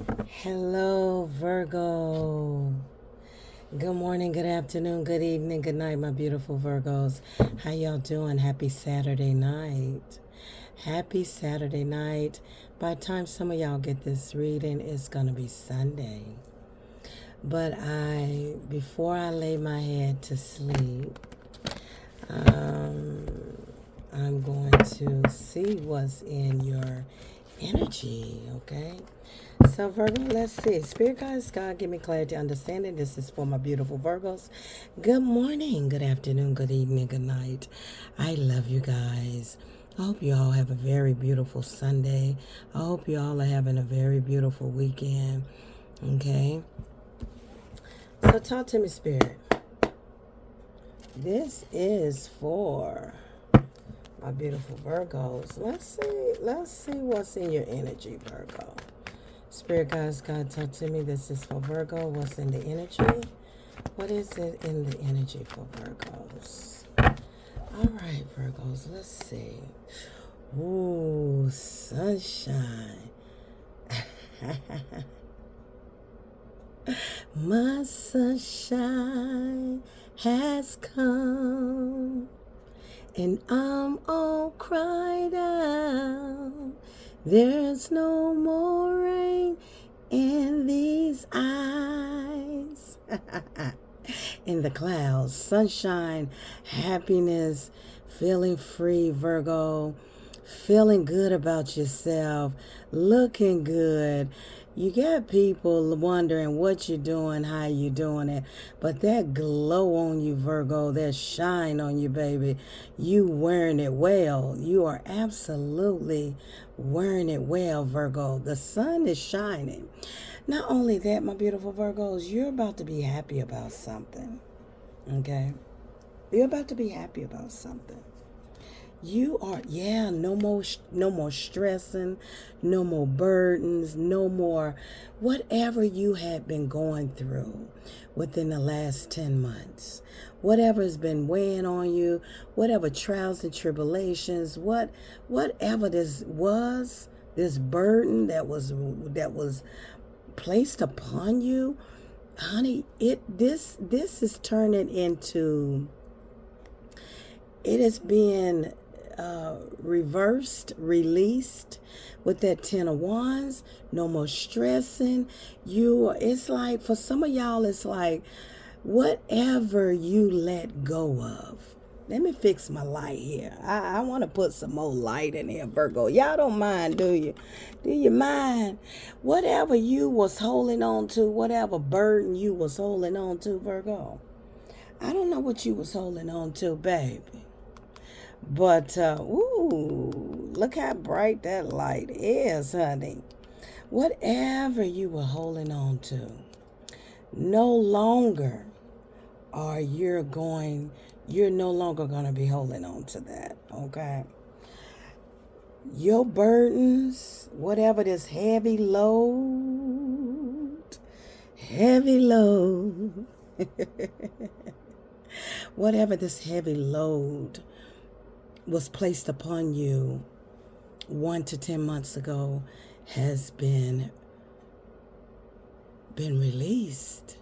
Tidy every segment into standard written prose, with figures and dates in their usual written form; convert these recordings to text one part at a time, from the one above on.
Hello, Virgo. Good morning, good afternoon, good evening, good night, my beautiful Virgos. How y'all doing? Happy Saturday night. Happy Saturday night. By the time some of y'all get this reading, it's going to be Sunday. But before I lay my head to sleep, I'm going to see what's in your energy, okay? So, Virgo, let's see. Spirit guides, God, give me clarity, understanding. This is for my beautiful Virgos. Good morning, good afternoon, good evening, good night. I love you guys. I hope you all have a very beautiful Sunday. I hope you all are having a very beautiful weekend. Okay? So, talk to me, Spirit. This is for my beautiful Virgos. Let's see what's in your energy, Virgo. Spirit guides, God, talk to me. This is for Virgo. What's in the energy? What is it in the energy for Virgos? All right, Virgos, let's see. Ooh, sunshine. My sunshine has come, and I'm all cried out. There's no more rain in these eyes. In the clouds, sunshine, happiness, feeling free, Virgo, feeling good about yourself, looking good. You got people wondering what you're doing, how you doing it, but that glow on you, Virgo, that shine on you, baby, you wearing it well. You are absolutely wearing it well, Virgo. The sun is shining. Not only that, my beautiful Virgos, you're about to be happy about something, okay? You're about to be happy about something. You are, yeah, no more stressing, no more burdens, no more whatever you had been going through within the last 10 months. Whatever has been weighing on you, whatever trials and tribulations, whatever this was, this burden that was placed upon you, honey, this is turning into, it is being reversed, released with that 10 of wands. No more stressing. It's like, for some of y'all, it's like whatever you let go of. Let me fix my light here. I want to put some more light in here, Virgo. Y'all don't mind, do you? Do you mind? Whatever you was holding on to, whatever burden you was holding on to, Virgo. I don't know what you was holding on to, baby. But, ooh, look how bright that light is, honey. Whatever you were holding on to, no longer you're no longer going to be holding on to that, okay? Your burdens, whatever this heavy load, whatever this heavy load was placed upon you 1 to 10 months ago has been released.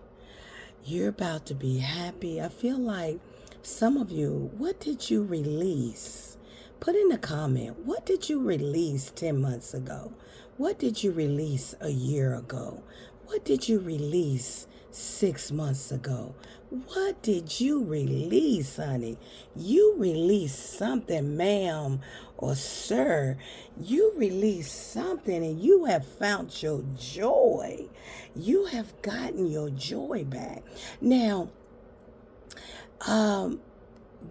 You're about to be happy. I feel like some of you, what did you release? Put in a comment, what did you release 10 months ago? What did you release a year ago? What did you release 6 months ago? What did you release, honey? You released something, ma'am or sir. You released something and you have found your joy. You have gotten your joy back. Now,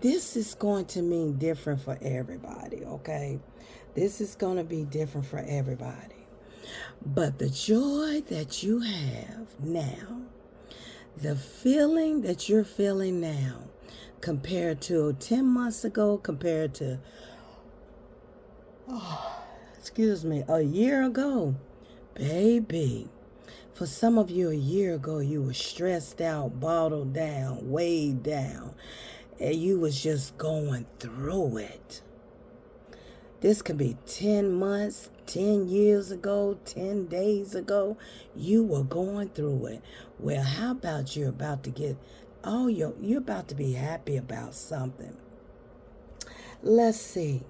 this is going to mean different for everybody, okay? This is going to be different for everybody. But the joy that you have now, the feeling that you're feeling now, compared to 10 months ago, compared to, a year ago, baby. For some of you, a year ago, you were stressed out, bottled down, weighed down, and you was just going through it. This could be 10 months, 10 years ago, 10 days ago. You were going through it. Well, how about you're about to get you're about to be happy about something. Let's see.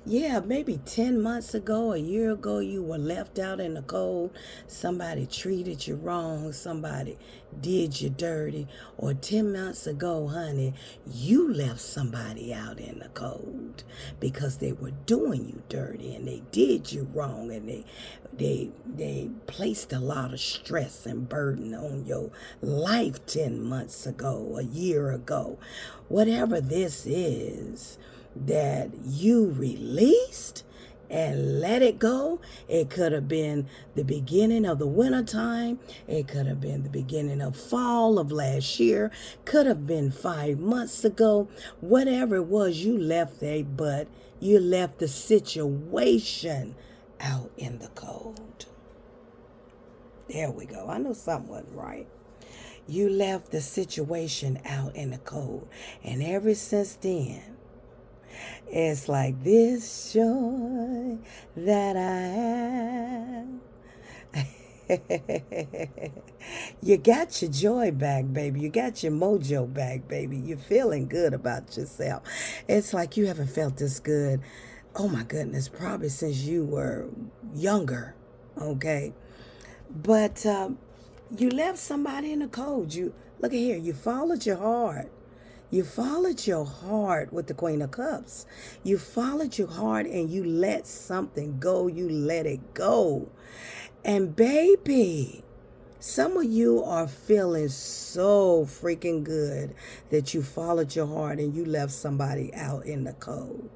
Yeah, maybe 10 months ago, a year ago, you were left out in the cold. Somebody treated you wrong. Somebody did you dirty. Or 10 months ago, honey, you left somebody out in the cold because they were doing you dirty and they did you wrong, and they placed a lot of stress and burden on your life 10 months ago, a year ago. Whatever this is that you released and let it go. It could have been the beginning of the winter time. It could have been the beginning of fall of last year. Could have been 5 months ago. Whatever it was, you left there, but you left the situation out in the cold. There we go. I know something wasn't right. You left the situation out in the cold. And ever since then, it's like this joy that I have. You got your joy back, baby. You got your mojo back, baby. You're feeling good about yourself. It's like you haven't felt this good, oh my goodness, probably since you were younger, okay? But you left somebody in the cold. You look at here, you followed your heart. You followed your heart with the Queen of Cups. You followed your heart and you let something go. You let it go. And baby, some of you are feeling so freaking good that you followed your heart and you left somebody out in the cold.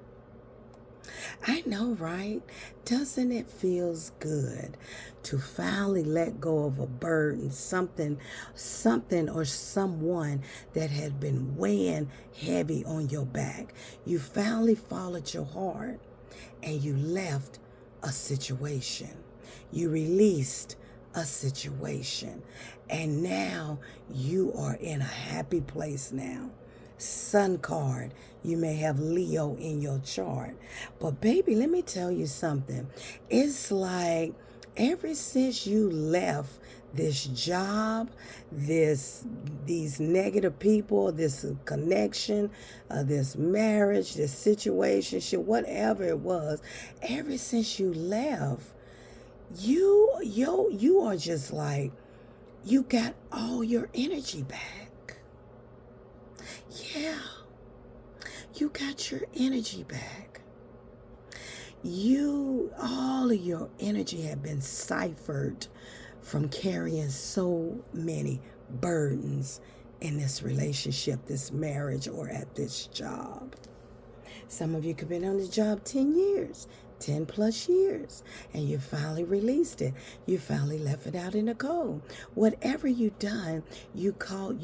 I know, right? Doesn't it feel good to finally let go of a burden, something or someone that had been weighing heavy on your back? You finally followed your heart and you left a situation. You released a situation. And now you are in a happy place now. Sun card. You may have Leo in your chart. But baby, let me tell you something. It's like ever since you left this job, these negative people, this connection, this marriage, this situationship, whatever it was, ever since you left, you are just like, you got all your energy back. Yeah, you got your energy back. All of your energy had been ciphered from carrying so many burdens in this relationship, this marriage, or at this job. Some of you could have been on the job 10 years, 10 plus years, and you finally released it. You finally left it out in the cold. Whatever you done, you called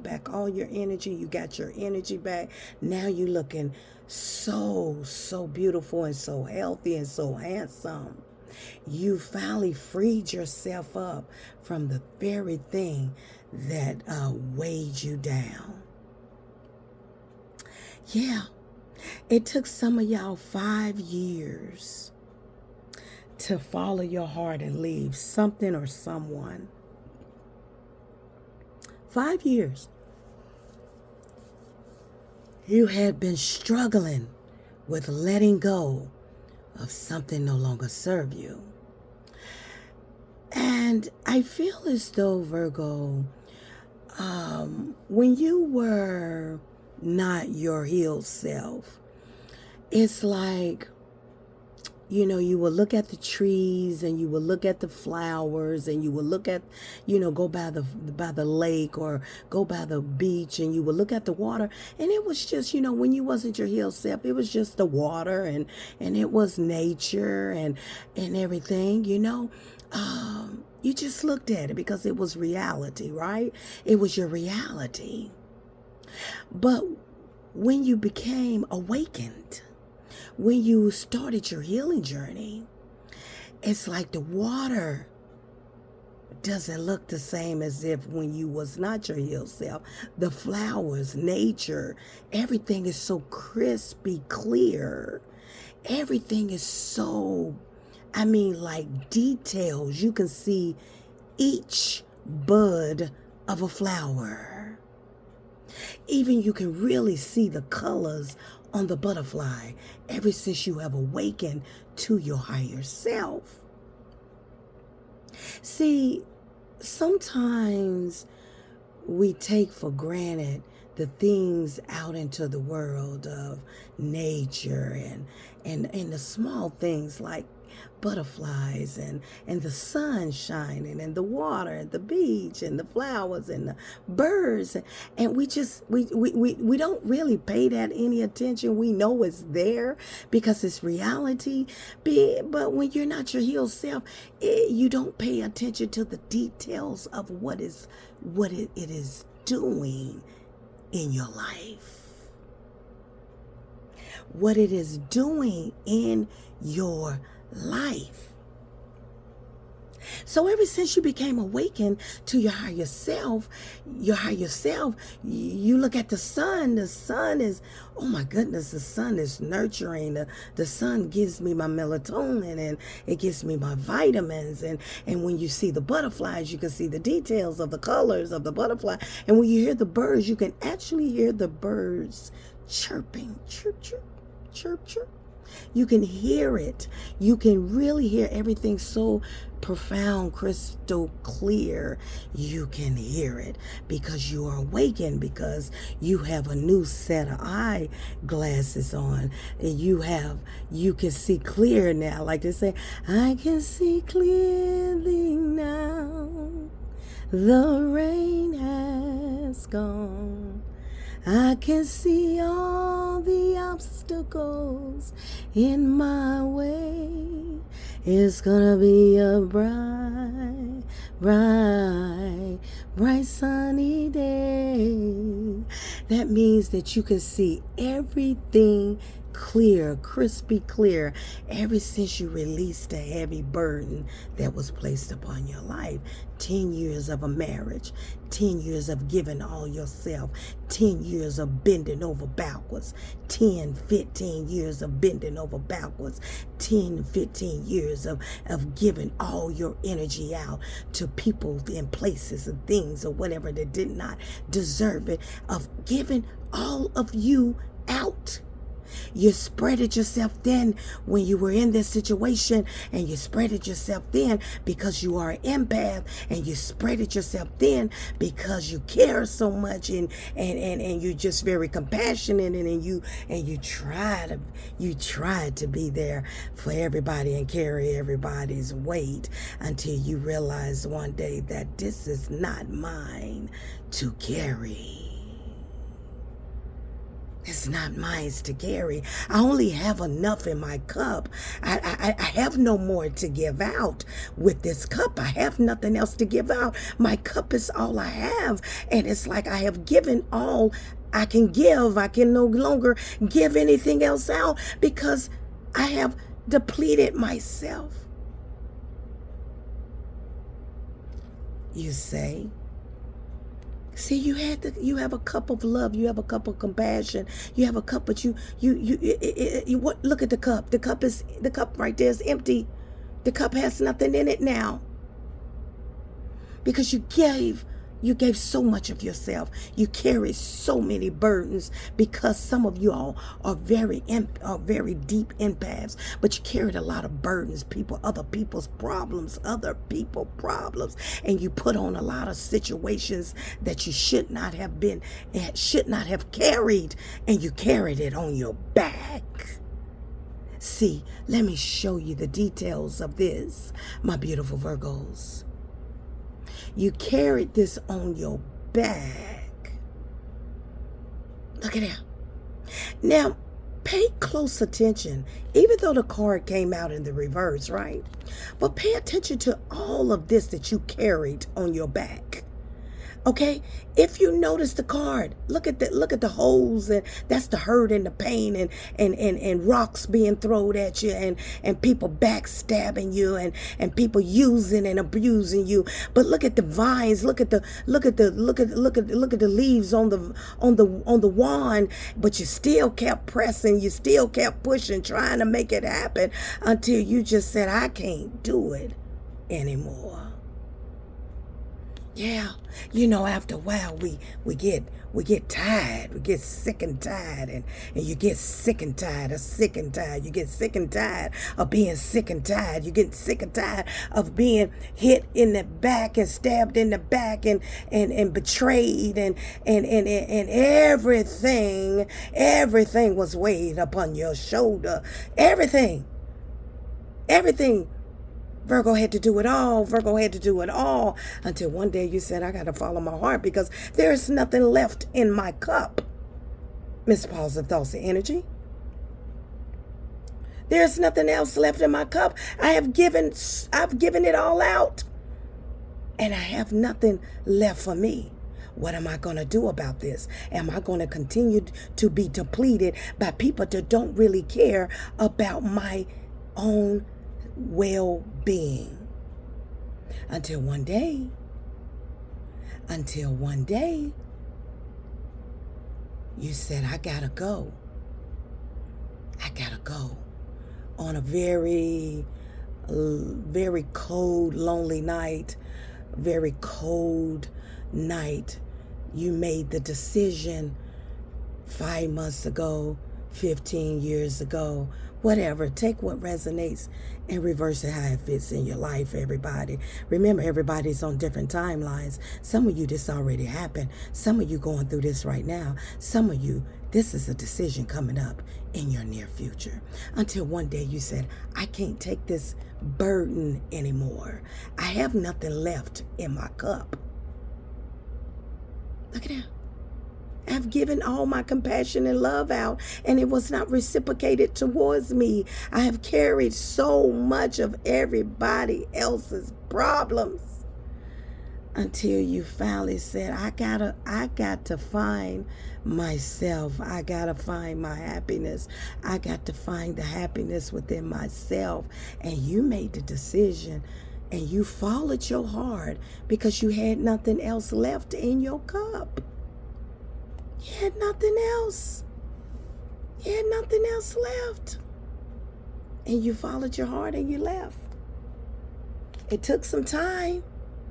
back all your energy. You got your energy back. Now you looking so beautiful and so healthy and so handsome. You finally freed yourself up from the very thing that weighed you down. Yeah. It took some of y'all 5 years to follow your heart and leave something or someone. 5 years. You had been struggling with letting go of something no longer serve you. And I feel as though, Virgo, when you were not your healed self, it's like, you will look at the trees and you will look at the flowers and you will look at, go by the lake or go by the beach and you will look at the water, and it was just, when you wasn't your healed self, it was just the water and it was nature and everything, you just looked at it because it was reality, right? It was your reality. But when you became awakened, when you started your healing journey, it's like the water doesn't look the same as if when you was not your healed self. The flowers, nature, everything is so crispy clear. everything is so, like details. You can see each bud of a flower. Even you can really see the colors on the butterfly ever since you have awakened to your higher self. See, sometimes we take for granted the things out into the world of nature and the small things like butterflies and the sun shining and the water and the beach and the flowers and the birds, and we don't really pay that any attention. We know it's there because it's reality, but when you're not your healed self, you don't pay attention to the details of what it is doing in your life, what it is doing in your life. So ever since you became awakened to your higher self, you look at the sun. The sun is, oh my goodness, the sun is nurturing. The sun gives me my melatonin and it gives me my vitamins. And when you see the butterflies, you can see the details of the colors of the butterfly. And when you hear the birds, you can actually hear the birds chirping, chirp, chirp, chirp, chirp. You can hear it. You can really hear everything so profound, crystal clear. You can hear it because you are awakened, because you have a new set of eyeglasses on, and you can see clear now. Like they say, I can see clearly now. The rain has gone. I can see all the obstacles in my way. It's gonna be a bright, bright, bright sunny day. That means that you can see everything clear, crispy clear, ever since you released the heavy burden that was placed upon your life. 10 years of a marriage, 10 years of giving all yourself, 10 years of bending over backwards, 10, 15 years of bending over backwards, 10, 15 years of giving all your energy out to people and places and things or whatever that did not deserve it, of giving all of you out. You spreaded yourself then when you were in this situation, and you spreaded yourself then because you are an empath, and you spreaded yourself then because you care so much, and you're just very compassionate, and you tried to be there for everybody and carry everybody's weight, until you realize one day that this is not mine to carry. It's not mine to carry. I only have enough in my cup. I have no more to give out with this cup. I have nothing else to give out. My cup is all I have. And it's like I have given all I can give. I can no longer give anything else out because I have depleted myself. You say? See, you have a cup of love, you have a cup of compassion, you have a cup, but look at the cup. The cup right there is empty. The cup has nothing in it now. Because you gave so much of yourself. You carry so many burdens because some of you all are very deep empaths, but you carried a lot of burdens, other people's problems, and you put on a lot of situations that you should not have carried, and you carried it on your back. See, let me show you the details of this, my beautiful Virgos. You carried this on your back. Look at that. Now, pay close attention, even though the card came out in the reverse, right? But pay attention to all of this that you carried on your back. Okay, if you notice the card, look at the holes, and that's the hurt and the pain, and rocks being thrown at you, and people backstabbing you, and people using and abusing you. But look at the vines, look at the leaves on the wand. But you still kept pressing, you still kept pushing, trying to make it happen until you just said, I can't do it anymore. Yeah, after a while we get tired, we get sick and tired, and you get sick and tired of sick and tired. You get sick and tired of being sick and tired. You get sick and tired of being hit in the back and stabbed in the back and betrayed and everything was weighed upon your shoulder. Everything. Virgo had to do it all. Virgo had to do it all until one day you said, I got to follow my heart because there's nothing left in my cup. Miss Positive Thoughts and Energy. There's nothing else left in my cup. I've given it all out. And I have nothing left for me. What am I going to do about this? Am I going to continue to be depleted by people that don't really care about my own well-being? Until one day, you said, I gotta go. On a very, very cold, lonely night, you made the decision 5 months ago, 15 years ago, whatever. Take what resonates and reverse it how it fits in your life, everybody. Remember, everybody's on different timelines. Some of you, this already happened. Some of you going through this right now. Some of you, this is a decision coming up in your near future. Until one day you said, I can't take this burden anymore. I have nothing left in my cup. Look at that. I've given all my compassion and love out, and it was not reciprocated towards me. I have carried so much of everybody else's problems until you finally said, I got to find myself. I got to find my happiness. I got to find the happiness within myself. And you made the decision and you followed your heart because you had nothing else left in your cup. You had nothing else. You had nothing else left. And you followed your heart and you left. It took some time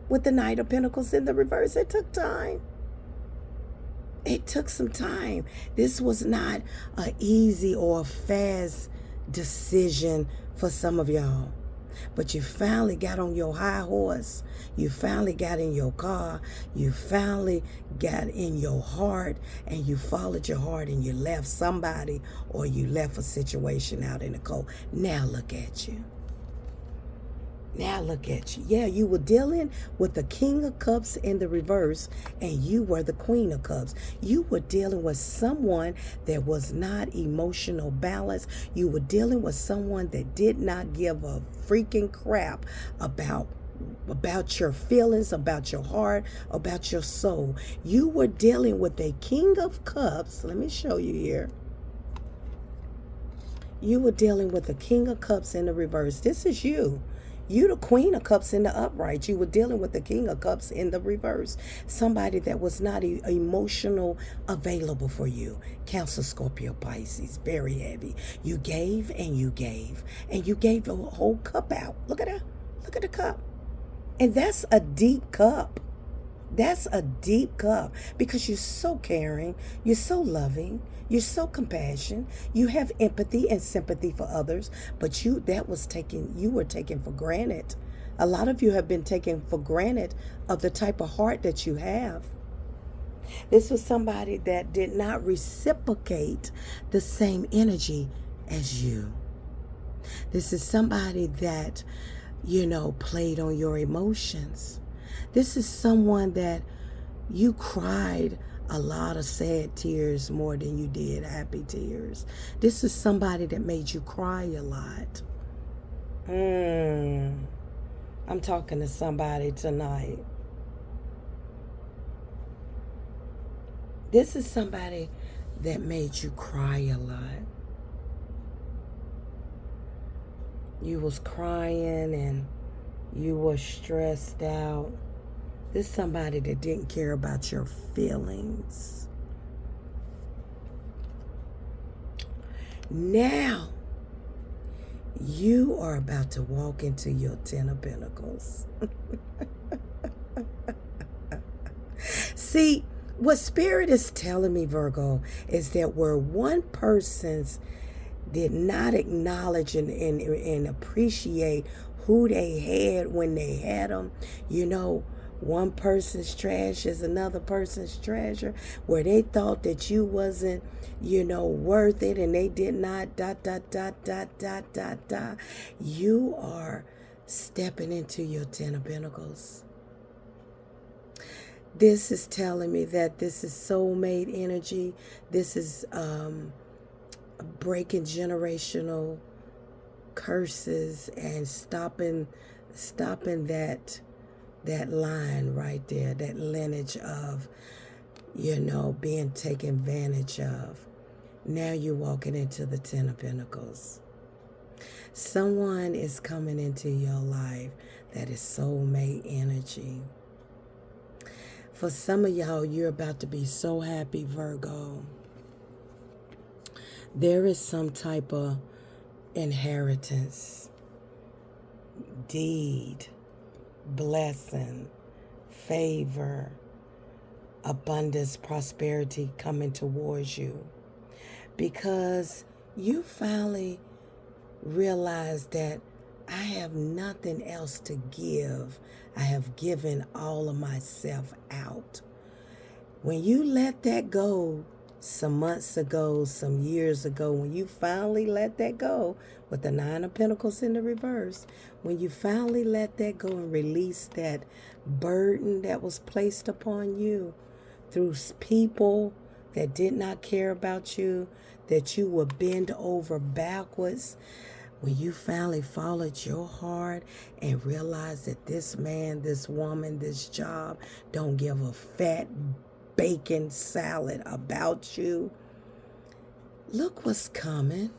with the Knight of Pentacles in the reverse. It took time. It took some time. This was not an easy or a fast decision for some of y'all. But you finally got on your high horse. You finally got in your car. You finally got in your heart, and you followed your heart, and you left somebody or you left a situation out in the cold. Now look at you. Now look at you. Yeah, you were dealing with the King of Cups in the reverse, and you were the Queen of Cups. You were dealing with someone that was not emotional balanced. You were dealing with someone that did not give a freaking crap about your feelings, about your heart, about your soul. You were dealing with a King of Cups. Let me show you here. You were dealing with the King of Cups in the reverse. This is you. You the Queen of Cups in the upright. You were dealing with the King of Cups in the reverse. Somebody that was not emotional available for you. Cancer, Scorpio, Pisces. Very heavy. You gave and you gave. And you gave the whole cup out. Look at that. Look at the cup. And that's a deep cup. That's a deep cup because you're so caring. You're so loving. You're so compassionate. You have empathy and sympathy for others, but you were taken for granted. A lot of you have been taken for granted of the type of heart that you have. This was somebody that did not reciprocate the same energy as you. This is somebody that, played on your emotions. This is someone that you cried a lot of sad tears more than you did happy tears. This is somebody that made you cry a lot. I'm talking to somebody tonight. This is somebody that made you cry a lot. You was crying and you were stressed out. This is somebody that didn't care about your feelings. Now, you are about to walk into your 10 of Pentacles. See, what Spirit is telling me, Virgo, is that where one person's did not acknowledge and appreciate who they had when they had them, you know, one person's trash is another person's treasure, where they thought that you wasn't, you know, worth it, and they did not, dot, dot, dot, dot, dot, dot, dot. You are stepping into your 10 of Pentacles. This is telling me that this is soulmate energy. This is breaking generational curses and stopping that line right there, that lineage of, you know, being taken advantage of. Now you're walking into the 10 of Pentacles. Someone is coming into your life that is soulmate energy. For some of y'all, you're about to be so happy, Virgo. There is some type of inheritance, deed, blessing, favor, abundance, prosperity coming towards you, because you finally realize that I have nothing else to give. I have given all of myself out. When you let that go some months ago, some years ago, when you finally let that go with the 9 of Pentacles in the reverse, when you finally let that go and release that burden that was placed upon you through people that did not care about you, that you were bent over backwards, when you finally followed your heart and realized that this man, this woman, this job don't give a fat bacon salad about you, look what's coming.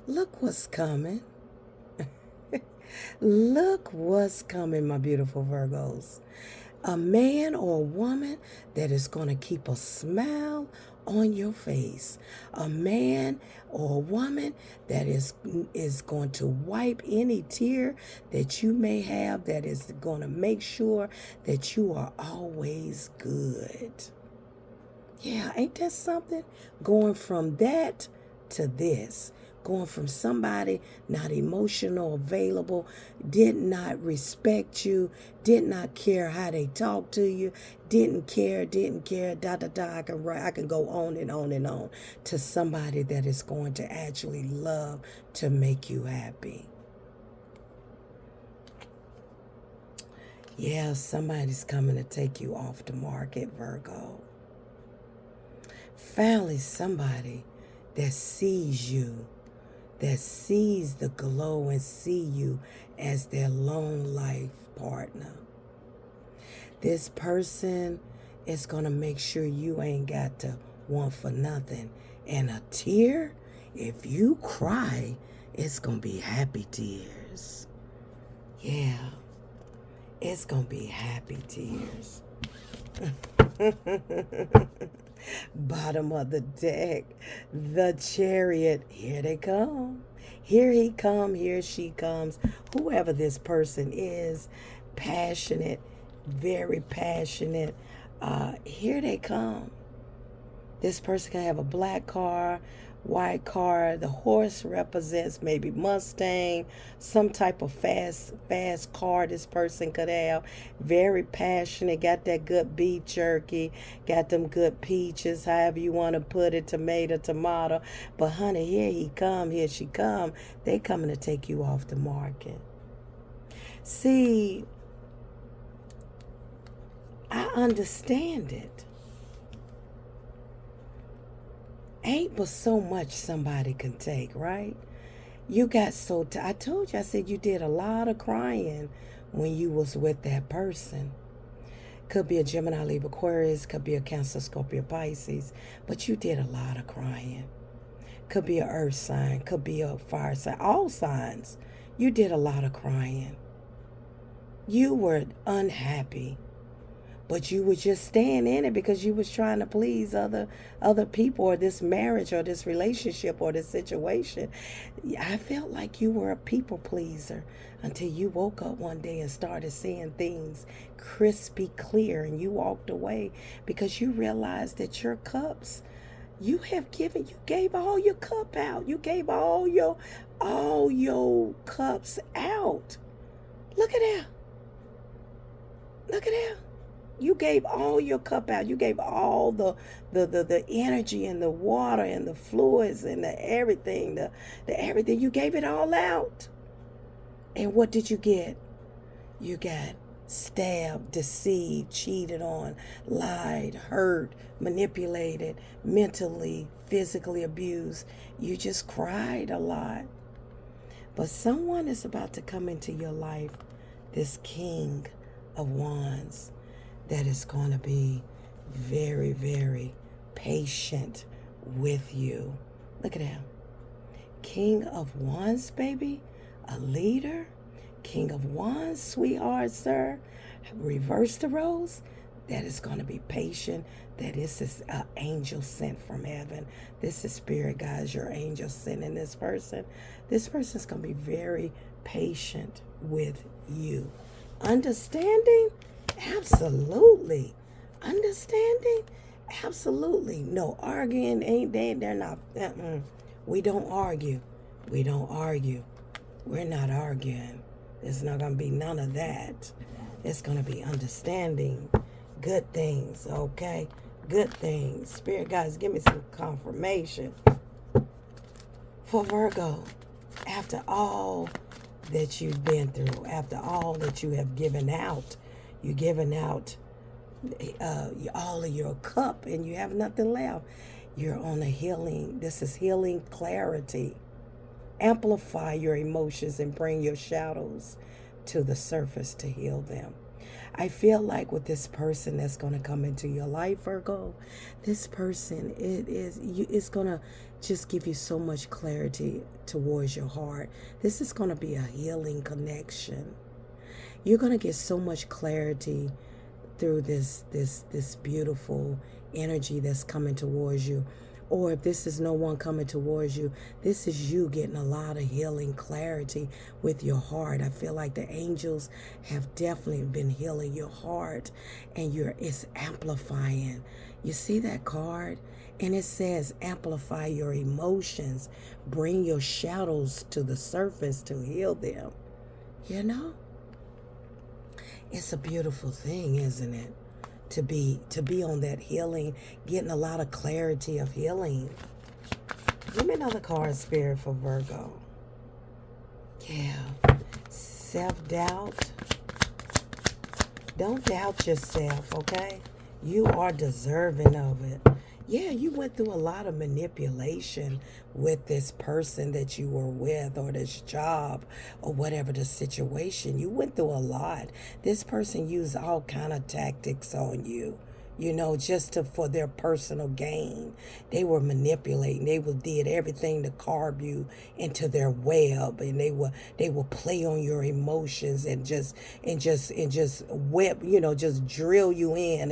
Look what's coming. Look what's coming, my beautiful Virgos. A man or a woman that is going to keep a smile on your face. A man or a woman that is going to wipe any tear that you may have, that is going to make sure that you are always good. Yeah, ain't that something? Going from that to this. Going from somebody not emotional, available, did not respect you, did not care how they talk to you, didn't care, da da da. I can go on and on and on, to somebody that is going to actually love to make you happy. Yeah, somebody's coming to take you off the market, Virgo. Finally, somebody that sees you, that sees the glow and see you as their lone life partner. This person is going to make sure you ain't got to want for nothing. And a tear, if you cry, it's going to be happy tears. Yeah, it's going to be happy tears. Bottom of the deck, the Chariot. Here they come. Here he come. Here she comes. Whoever this person is, passionate, very passionate. Here they come. This person can have a black car, white car. The horse represents maybe Mustang, some type of fast car this person could have. Very passionate, got that good beef jerky, got them good peaches, however you want to put it, tomato. But honey, here he come, here she come. They coming to take you off the market. See, I understand it. Ain't but so much somebody can take, right? You got so I told you, I said you did a lot of crying when you was with that person. Could be a Gemini, Libra, Aquarius. Could be a Cancer, Scorpio, Pisces. But you did a lot of crying. Could be a earth sign. Could be a fire sign. All signs. You did a lot of crying. You were unhappy. But you were just staying in it because you was trying to please other people, or this marriage or this relationship or this situation. I felt like you were a people pleaser until you woke up one day and started seeing things crispy clear, and you walked away because you realized that your cups, you gave all your cup out. You gave all your cups out. Look at that. Look at that. You gave all your cup out. You gave all the energy and the water and the fluids and the everything, the everything. You gave it all out. And what did you get? You got stabbed, deceived, cheated on, lied, hurt, manipulated, mentally, physically abused. You just cried a lot. But someone is about to come into your life, this King of Wands, that is going to be very, very patient with you. Look at him. King of Wands, baby. A leader. King of Wands, sweetheart, sir. Reverse the rose. That is going to be patient. That this is an angel sent from heaven. This is spirit, guys. Your angel sending this person. This person is going to be very patient with you. Understanding? Absolutely. Understanding? Absolutely. No arguing. They're not. We don't argue. We don't argue. We're not arguing. There's not going to be none of that. It's going to be understanding. Good things, okay? Good things. Spirit guys, give me some confirmation. For Virgo, after all that you've been through, after all that you have given out, you're giving out all of your cup and you have nothing left. You're on a healing. This is healing clarity. Amplify your emotions and bring your shadows to the surface to heal them. I feel like with this person that's going to come into your life, Virgo, this person, it's going to just give you so much clarity towards your heart. This is going to be a healing connection. You're going to get so much clarity through this beautiful energy that's coming towards you. Or if this is no one coming towards you, this is you getting a lot of healing clarity with your heart. I feel like the angels have definitely been healing your heart, and it's amplifying. You see that card? And it says amplify your emotions, bring your shadows to the surface to heal them. You know? It's a beautiful thing, isn't it? To be on that healing, getting a lot of clarity of healing. Give me another card, Spirit, for Virgo. Yeah. Self-doubt. Don't doubt yourself, okay? You are deserving of it. Yeah, you went through a lot of manipulation with this person that you were with, or this job, or whatever the situation. You went through a lot. This person used all kind of tactics on you, just for their personal gain. They were manipulating. They did everything to carve you into their web, and they will play on your emotions and just web, just drill you in,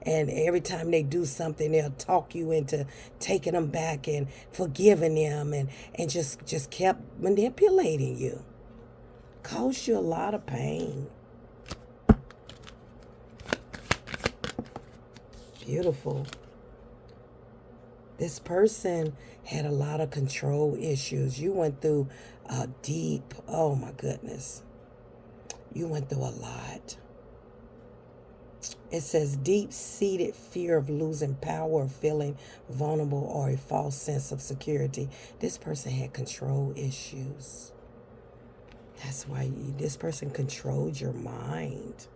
and every time they do something, they'll talk you into taking them back and forgiving them, and just kept manipulating you. Caused you a lot of pain. Beautiful. This person had a lot of control issues. You went through a deep, oh my goodness. You went through a lot. It says deep-seated fear of losing power, of feeling vulnerable, or a false sense of security. This person had control issues. That's why this person controlled your mind.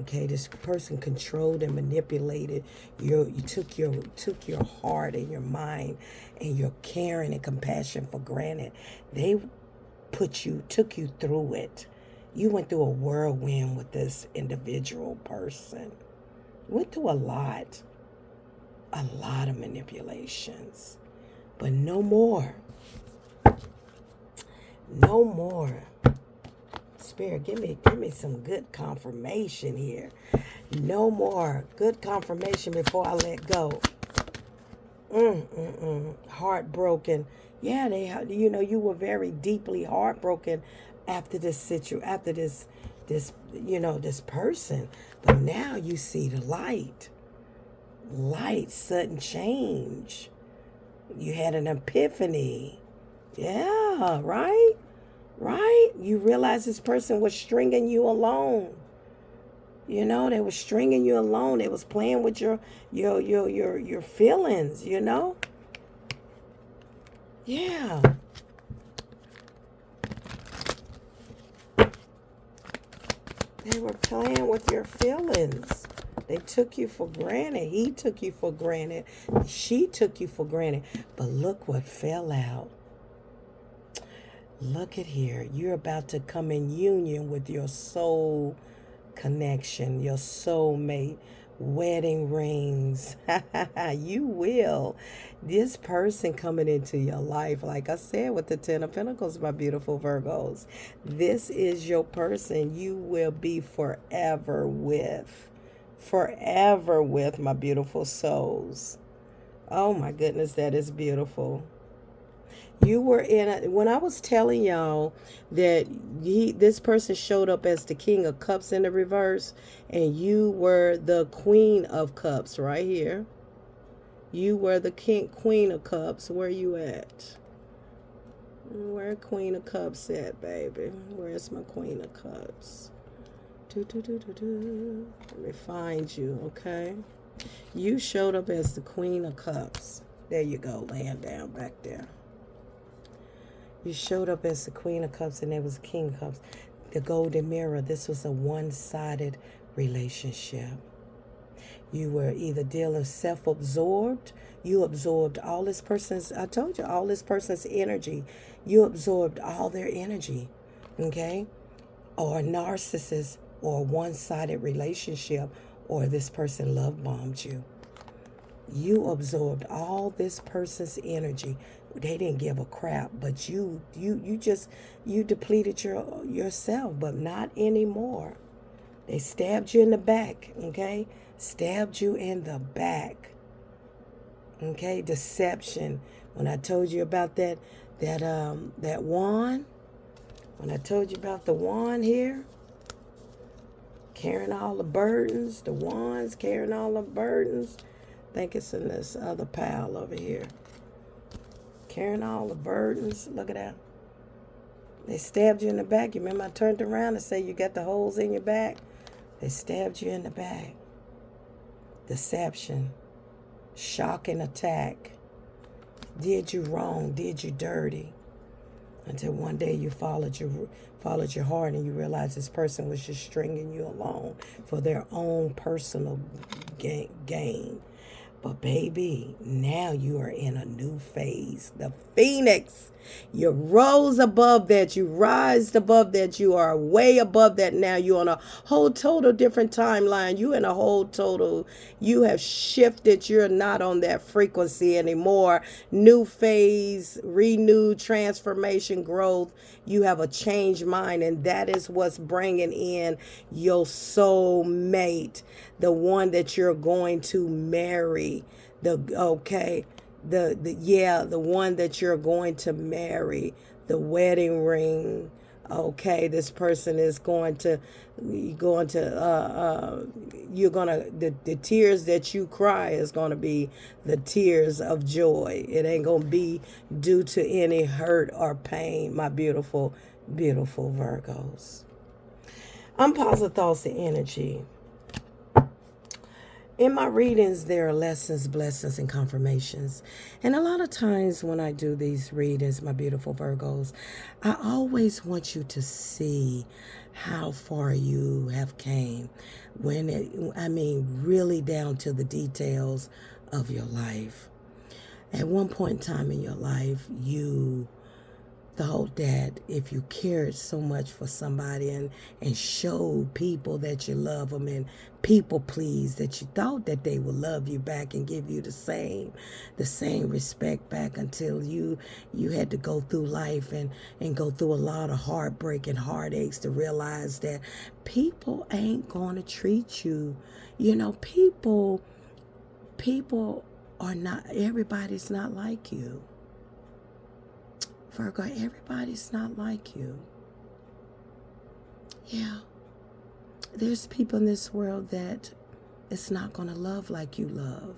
Okay, this person controlled and manipulated you. Took your heart and your mind and your caring and compassion for granted. They took you through it. You went through a whirlwind with this individual person. Went through a lot of manipulations, but no more. No more. Spirit, give me some good confirmation here. No more. Good confirmation before I let go. Heartbroken. Yeah, you were very deeply heartbroken after this this person. But now you see the light. Light, sudden change. You had an epiphany. Yeah, right? Right? You realize this person was stringing you along. They were stringing you along. They was playing with your feelings, Yeah. They were playing with your feelings. They took you for granted. He took you for granted. She took you for granted. But look what fell out. Look at here. You're about to come in union with your soul connection, your soulmate, wedding rings. You will. This person coming into your life, like I said with the Ten of Pentacles, my beautiful Virgos, this is your person you will be forever with. Forever with, my beautiful souls. Oh my goodness, that is beautiful. You were when I was telling y'all that this person showed up as the King of Cups in the reverse, and you were the Queen of Cups right here. You were the Queen of Cups. Where you at? Where Queen of Cups at, baby? Where's my Queen of Cups? Let me find you, okay? You showed up as the Queen of Cups. There you go, laying down back there. You showed up as the Queen of Cups and there was King of Cups. The Golden Mirror, this was a one-sided relationship. You were either dealing self-absorbed, you absorbed all this person's, I told you, all this person's energy. You absorbed all their energy, okay? Or a narcissist, or a one-sided relationship, or this person love bombed you. You absorbed all this person's energy. They didn't give a crap, but you depleted yourself, but not anymore. They stabbed you in the back, okay? Stabbed you in the back. Okay, deception. When I told you about that wand, when I told you about the wand here, carrying all the burdens, the wands carrying all the burdens. I think it's in this other pile over here. Carrying all the burdens. Look at that. They stabbed you in the back. You remember I turned around and said you got the holes in your back? They stabbed you in the back. Deception. Shock and attack. Did you wrong, did you dirty. Until one day you followed your heart and you realized this person was just stringing you along for their own personal gain. But baby, now you are in a new phase. The Phoenix. You rose above that. You rise above that. You are way above that now. You're on a whole total different timeline. You in a whole total, you have shifted. You're not on that frequency anymore. New phase, renewed transformation, growth. You have a changed mind, and that is what's bringing in your soul mate, the one that you're going to marry. The one that you're going to marry, the wedding ring. Okay, this person is the tears that you cry is going to be the tears of joy. It ain't going to be due to any hurt or pain, my beautiful, beautiful Virgos. I'm positive thoughts and energy. In my readings, there are lessons, blessings, and confirmations. And a lot of times when I do these readings, my beautiful Virgos, I always want you to see how far you have came. Really down to the details of your life. At one point in time in your life, you thought that if you cared so much for somebody and showed people that you love them and people please, that you thought that they would love you back and give you the same respect back, until you had to go through life and go through a lot of heartbreak and heartaches to realize that people ain't going to treat you. You know, people are not, everybody's not like you. Virgo, everybody's not like you. Yeah. There's people in this world that it's not going to love like you love.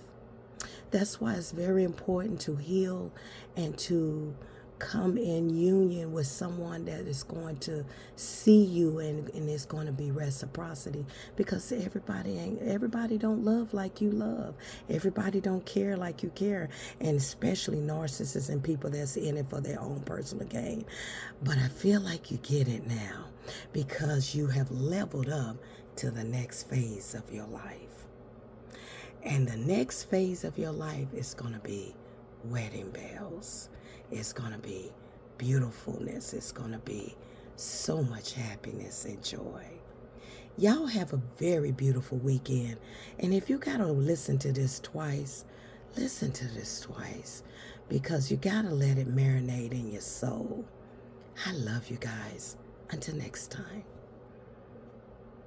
That's why it's very important to heal and to come in union with someone that is going to see you, and it's going to be reciprocity, because everybody don't love like you love. Everybody don't care like you care, and especially narcissists and people that's in it for their own personal gain. But I feel like you get it now, because you have leveled up to the next phase of your life. And the next phase of your life is going to be wedding bells. It's going to be beautifulness. It's going to be so much happiness and joy. Y'all have a very beautiful weekend. And if you got to listen to this twice, listen to this twice, because you got to let it marinate in your soul. I love you guys. Until next time.